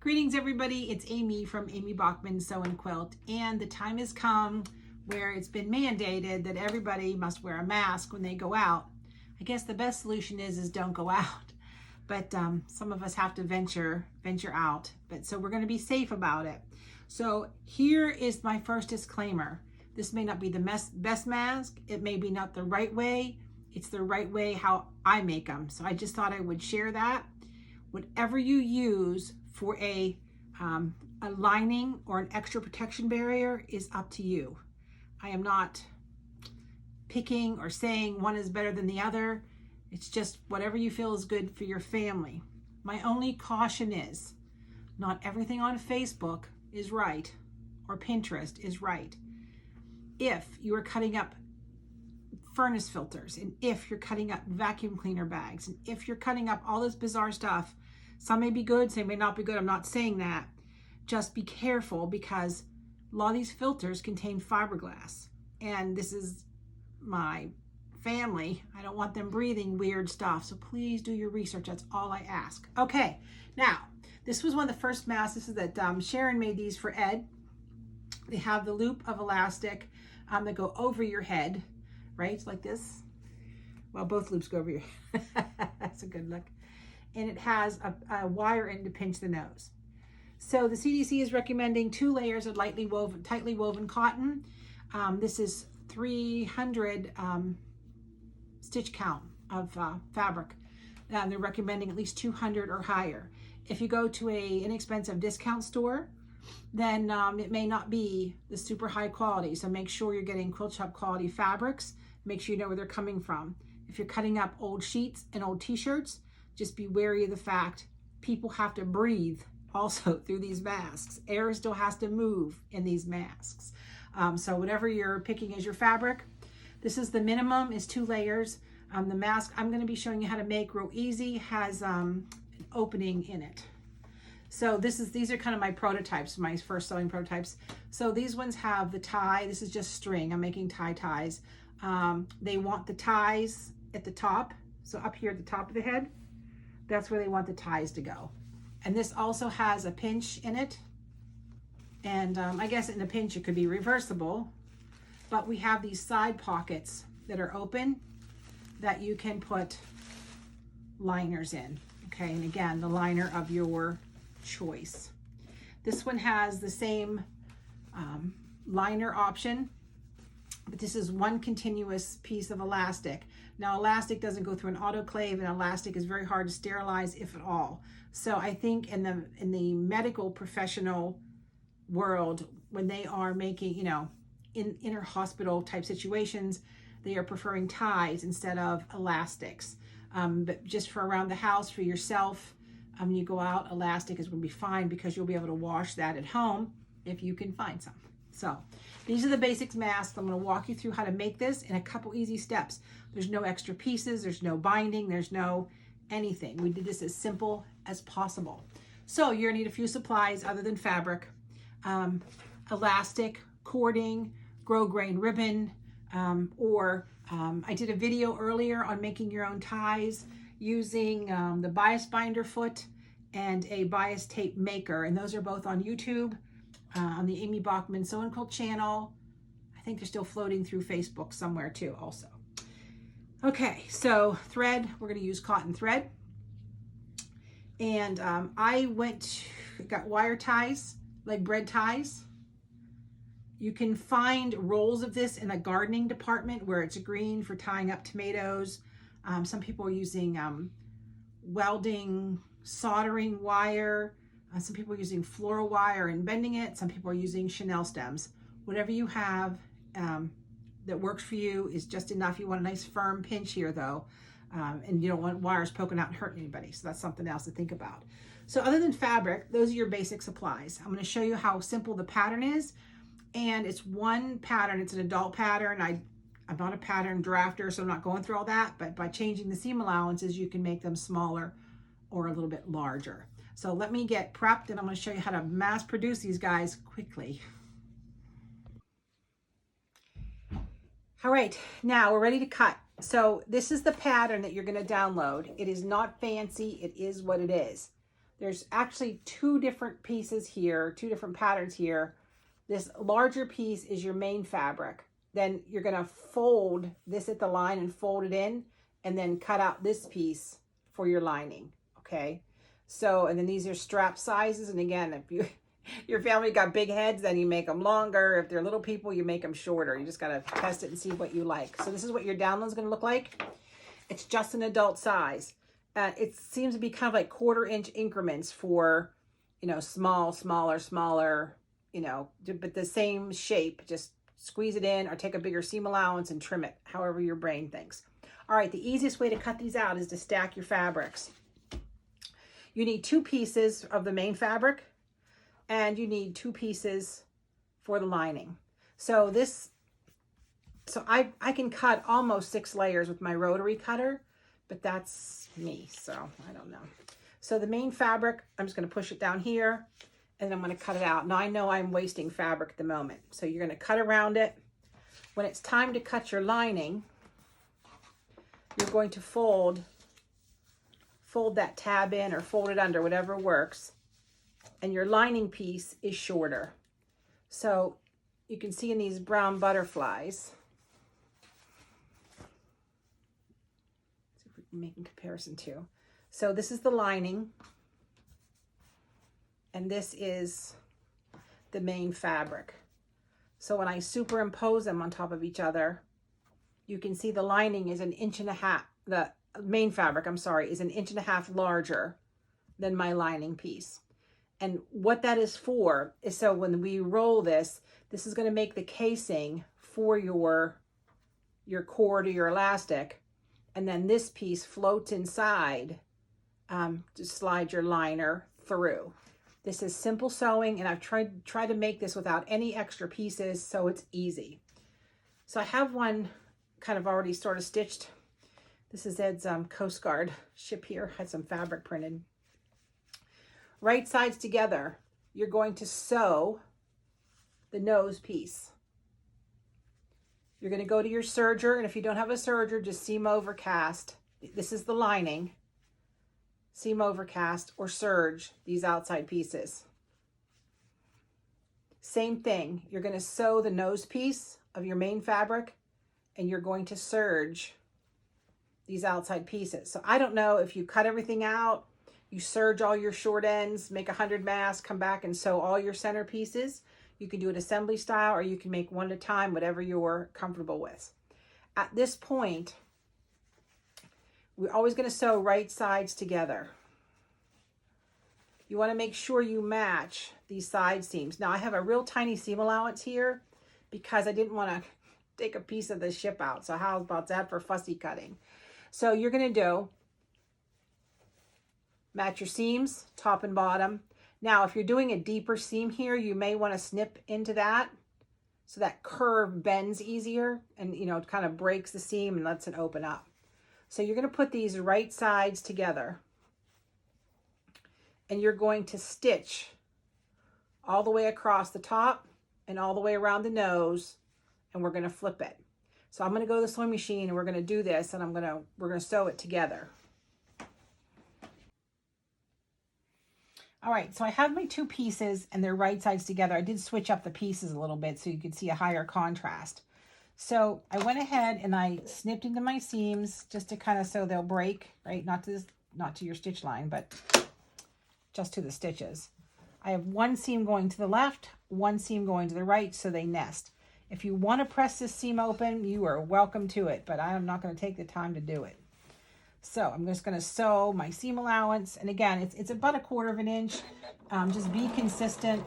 Greetings everybody, it's Amy from Amy Baughman Sew and Quilt, and the time has come where it's been mandated that everybody must wear a mask when they go out. I guess the best solution is don't go out, but some of us have to venture out, but so we're going to be safe about it. So here is my first disclaimer. This may not be the best mask, it may be not the right way, it's the right way how I make them. So I just thought I would share that. Whatever you use for a lining or an extra protection barrier is up to you. I am not picking or saying one is better than the other. It's just whatever you feel is good for your family. My only caution is not everything on Facebook is right or Pinterest is right. If you are cutting up furnace filters, and if you're cutting up vacuum cleaner bags, and if you're cutting up all this bizarre stuff, some may be good, some may not be good. I'm not saying that. Just be careful because a lot of these filters contain fiberglass. And this is my family. I don't want them breathing weird stuff. So please do your research. That's all I ask. Okay, now, this was one of the first masks. This is that Sharon made these for Ed. They have the loop of elastic that go over your head, right? Like this. Well, both loops go over your head. That's a good look. And it has a wire end to pinch the nose. So the CDC is recommending 2 layers of tightly woven cotton. This is 300 stitch count of fabric. They're recommending at least 200 or higher. If you go to an inexpensive discount store, then it may not be the super high quality. So make sure you're getting quilt shop quality fabrics. Make sure you know where they're coming from. If you're cutting up old sheets and old t-shirts, just be wary of the fact people have to breathe also through these masks. Air still has to move in these masks. So whatever you're picking as your fabric, this is the minimum is 2 layers. The mask I'm going to be showing you how to make real easy has an opening in it. So these are kind of my prototypes, my first sewing prototypes. So these ones have the tie. This is just string. I'm making ties. They want the ties at the top. So up here at the top of the head, that's where they want the ties to go. And this also has a pinch in it. And I guess in a pinch it could be reversible, but we have these side pockets that are open that you can put liners in. Okay, and again, the liner of your choice. This one has the same liner option, but this is one continuous piece of elastic. Now, elastic doesn't go through an autoclave, and elastic is very hard to sterilize, if at all. So I think in the medical professional world, when they are making, in inner hospital type situations, they are preferring ties instead of elastics. But just for around the house, for yourself, you go out, elastic is going to be fine because you'll be able to wash that at home if you can find some. So these are the basics masks. I'm going to walk you through how to make this in a couple easy steps. There's no extra pieces, there's no binding, there's no anything. We did this as simple as possible. So you're going to need a few supplies other than fabric, elastic, cording, grosgrain ribbon, I did a video earlier on making your own ties using the bias binder foot and a bias tape maker, and those are both on YouTube. On the Amy Baughman Sew and Quilt channel. I think they're still floating through Facebook somewhere too also. Okay, so thread, we're going to use cotton thread. And I got wire ties, like bread ties. You can find rolls of this in a gardening department where it's green for tying up tomatoes. Some people are using welding, soldering wire. Some people are using floral wire and bending it. Some people are using chenille stems. Whatever you have that works for you is just enough. You want a nice firm pinch here though, and you don't want wires poking out and hurting anybody. So that's something else to think about. So other than fabric, those are your basic supplies. I'm going to show you how simple the pattern is. And it's one pattern. It's an adult pattern. I'm not a pattern drafter, so I'm not going through all that. But by changing the seam allowances, you can make them smaller or a little bit larger. So let me get prepped and I'm going to show you how to mass produce these guys quickly. All right, now we're ready to cut. So this is the pattern that you're going to download. It is not fancy. It is what it is. there's actually two different pieces here, two different patterns here. This larger piece is your main fabric. Then you're going to fold this at the line and fold it in, and then cut out this piece for your lining. Okay. So, and then these are strap sizes. And again, if your family got big heads, then you make them longer. If they're little people, you make them shorter. You just got to test it and see what you like. So this is what your download is going to look like. It's just an adult size. It seems to be kind of like 1/4 inch increments for, you know, small, smaller, smaller, you know, but the same shape. Just squeeze it in or take a bigger seam allowance and trim it, however your brain thinks. All right, the easiest way to cut these out is to stack your fabrics. You need 2 pieces of the main fabric, and you need 2 pieces for the lining. So I can cut almost 6 layers with my rotary cutter, but that's me, so I don't know. So the main fabric, I'm just going to push it down here, and I'm going to cut it out. Now I know I'm wasting fabric at the moment, so you're going to cut around it. When it's time to cut your lining, you're going to fold that tab in or fold it under, whatever works, and your lining piece is shorter. So you can see in these brown butterflies, see if we can make a comparison too. So this is the lining, and this is the main fabric. So when I superimpose them on top of each other, you can see the lining is 1.5 inches, the main fabric, I'm sorry, is 1.5 inches larger than my lining piece. And what that is for is so when we roll this, this is going to make the casing for your cord or your elastic. And then this piece floats inside to slide your liner through. This is simple sewing, and I've tried to make this without any extra pieces, so it's easy. So I have one kind of already sort of stitched. This is Ed's Coast Guard ship here. Had some fabric printed. Right sides together, you're going to sew the nose piece. You're going to go to your serger, and if you don't have a serger, just seam over cast. This is the lining. Seam over cast or serge these outside pieces. Same thing. You're going to sew the nose piece of your main fabric, and you're going to serge these outside pieces. So I don't know if you cut everything out, you serge all your short ends, make 100 masks, come back and sew all your center pieces. You can do it assembly style, or you can make one at a time, whatever you're comfortable with. At this point, we're always going to sew right sides together. You want to make sure you match these side seams. Now I have a real tiny seam allowance here because I didn't want to take a piece of the ship out. So how about that for fussy cutting? So you're going to do match your seams, top and bottom. Now, if you're doing a deeper seam here, you may want to snip into that so that curve bends easier and, you know, it kind of breaks the seam and lets it open up. So you're going to put these right sides together, and you're going to stitch all the way across the top and all the way around the nose, and we're going to flip it. So I'm going to go to the sewing machine, and we're going to do this, and we're going to sew it together. All right, so I have my 2 pieces, and they're right sides together. I did switch up the pieces a little bit so you could see a higher contrast. So I went ahead and I snipped into my seams just to kind of so they'll break, right? Not to your stitch line, but just to the stitches. I have one seam going to the left, one seam going to the right, so they nest. If you want to press this seam open, you are welcome to it, but I am not going to take the time to do it. So I'm just going to sew my seam allowance. And again, it's about 1/4 inch. Just be consistent.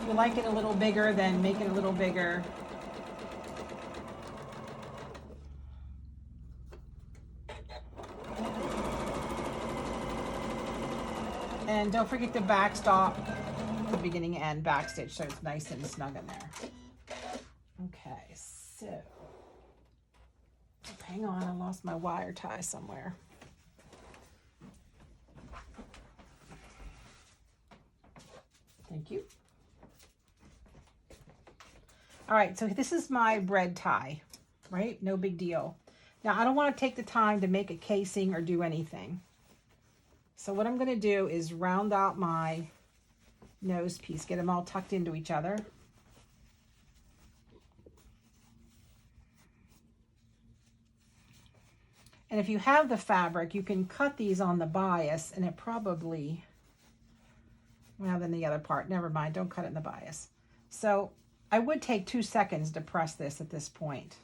If you like it a little bigger, then make it a little bigger. And don't forget to backstop the beginning and back stitch so it's nice and snug in there. Okay, so hang on, I lost my wire tie somewhere. Thank you. All right, so this is my bread tie, right? No big deal. Now, I don't want to take the time to make a casing or do anything. So what I'm going to do is round out my nose piece, get them all tucked into each other. And if you have the fabric, you can cut these on the bias, and it probably, well, then the other part, never mind, don't cut it in the bias. So I would take 2 seconds to press this at this point.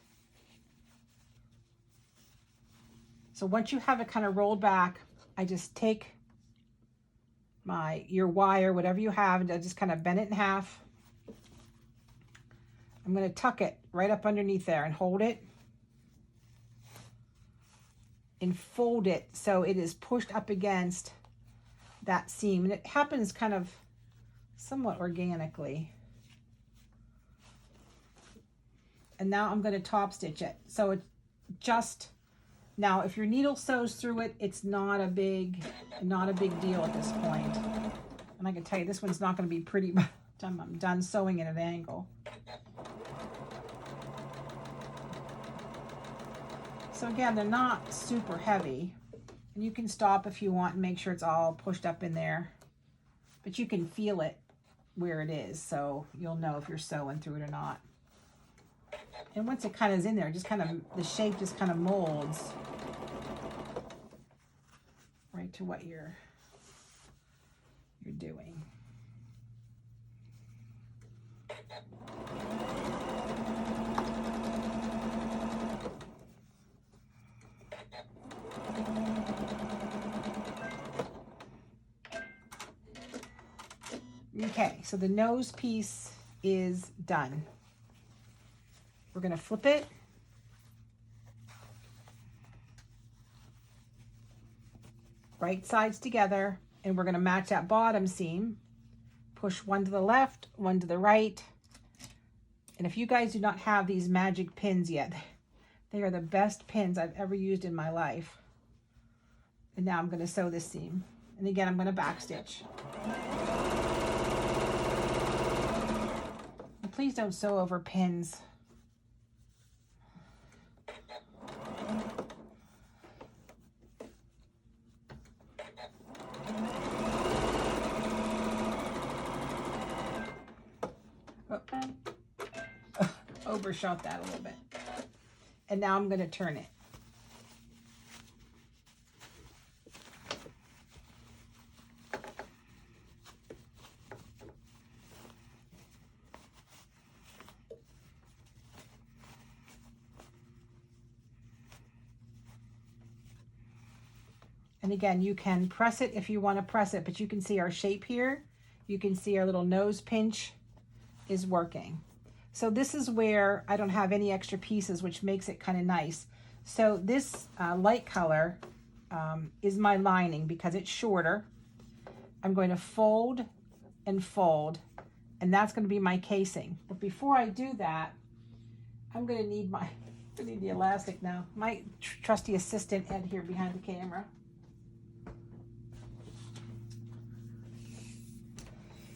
So once you have it kind of rolled back, I just take your wire, whatever you have, and I just kind of bend it in half. I'm going to tuck it right up underneath there and hold it and fold it so it is pushed up against that seam. And it happens kind of somewhat organically. And now I'm going to top stitch it. So it just, now if your needle sews through it, it's not a big deal at this point. And I can tell you this one's not going to be pretty by the time I'm done sewing at an angle. So again, they're not super heavy. And you can stop if you want and make sure it's all pushed up in there. But you can feel it where it is, so you'll know if you're sewing through it or not. And once it kind of is in there, just kind of, the shape just kind of molds right to what you're doing. Okay, so the nose piece is done. We're going to flip it. Right sides together, and we're going to match that bottom seam. Push one to the left, one to the right. And if you guys do not have these magic pins yet, they are the best pins I've ever used in my life. And now I'm going to sew this seam. And again, I'm going to back stitch. And please don't sew over pins. Overshot that a little bit. And now I'm going to turn it. And again, you can press it if you want to press it, but you can see our shape here. You can see our little nose pinch is working. So this is where I don't have any extra pieces, which makes it kind of nice. So this light color is my lining because it's shorter. I'm going to fold and fold, and that's going to be my casing. But before I do that, I'm going to need the elastic now. My trusty assistant Ed here behind the camera.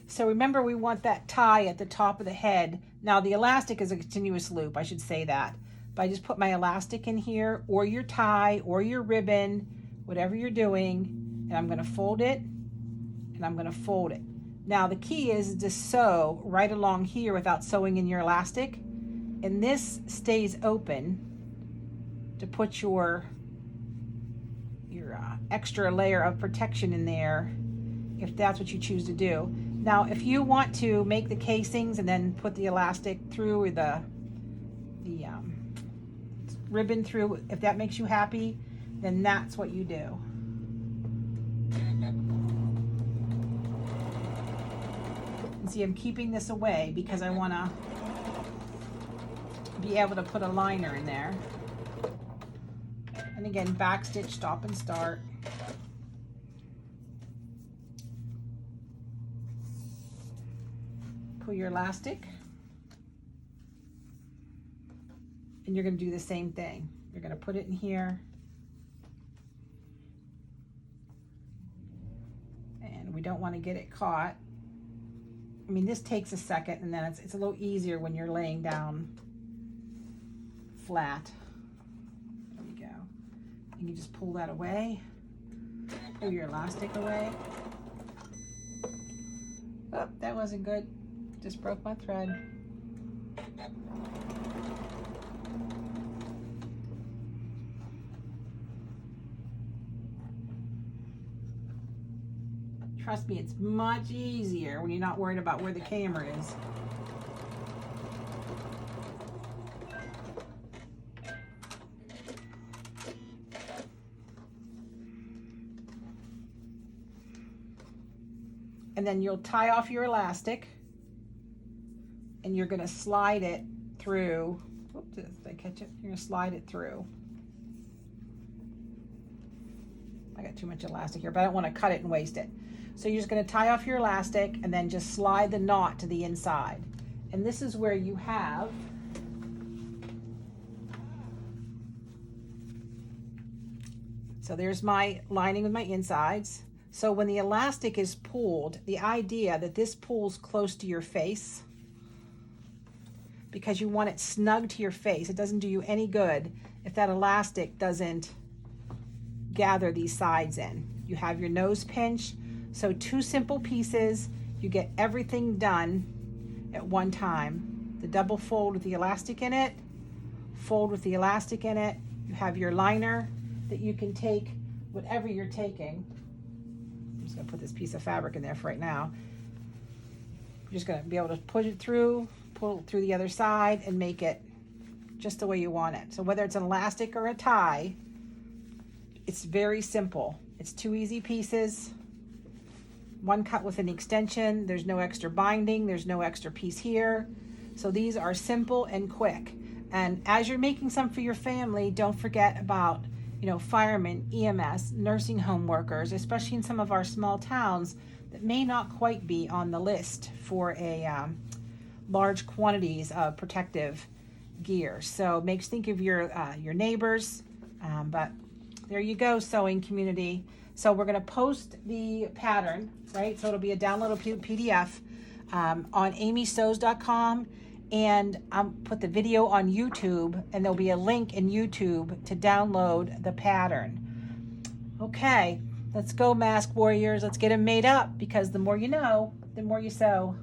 So remember, we want that tie at the top of the head. Now the elastic is a continuous loop, I should say that. But I just put my elastic in here, or your tie, or your ribbon, whatever you're doing, and I'm going to fold it, and I'm going to fold it. Now the key is to sew right along here without sewing in your elastic, and this stays open to put your extra layer of protection in there if that's what you choose to do. Now, if you want to make the casings and then put the elastic through, or the ribbon through, if that makes you happy, then that's what you do. And see, I'm keeping this away because I want to be able to put a liner in there. And again, back stitch, stop and start. Pull your elastic, and you're going to do the same thing. You're going to put it in here, and we don't want to get it caught. I mean, this takes a second, and then it's a little easier when you're laying down flat. There we go. You can just pull that away, pull your elastic away. Oh, that wasn't good. Just broke my thread. Trust me, it's much easier when you're not worried about where the camera is. And then you'll tie off your elastic and you're going to slide it through. Oops, did I catch it? You're going to slide it through. I got too much elastic here, but I don't want to cut it and waste it. So you're just going to tie off your elastic and then just slide the knot to the inside. And this is where you have so there's my lining with my insides. So when the elastic is pulled, the idea that this pulls close to your face because you want it snug to your face. It doesn't do you any good if that elastic doesn't gather these sides in. You have your nose pinch. So 2 simple pieces, you get everything done at one time. The double fold with the elastic in it, fold with the elastic in it. You have your liner that you can take whatever you're taking. I'm just gonna put this piece of fabric in there for right now. You're just gonna be able to push it through, pull it through the other side and make it just the way you want it. So whether it's an elastic or a tie, it's very simple. It's 2 easy pieces. 1 cut with an extension. There's no extra binding. There's no extra piece here. So these are simple and quick. And as you're making some for your family, don't forget about, you know, firemen, EMS, nursing home workers, especially in some of our small towns that may not quite be on the list for a large quantities of protective gear. So makes think of your neighbors. But there you go, sewing community. So we're going to post the pattern, right? So it'll be a downloadable PDF on amysews.com, and I'll put the video on YouTube, and there'll be a link in YouTube to download the pattern. Okay, let's go, mask warriors. Let's get them made up, because the more you know, the more you sew.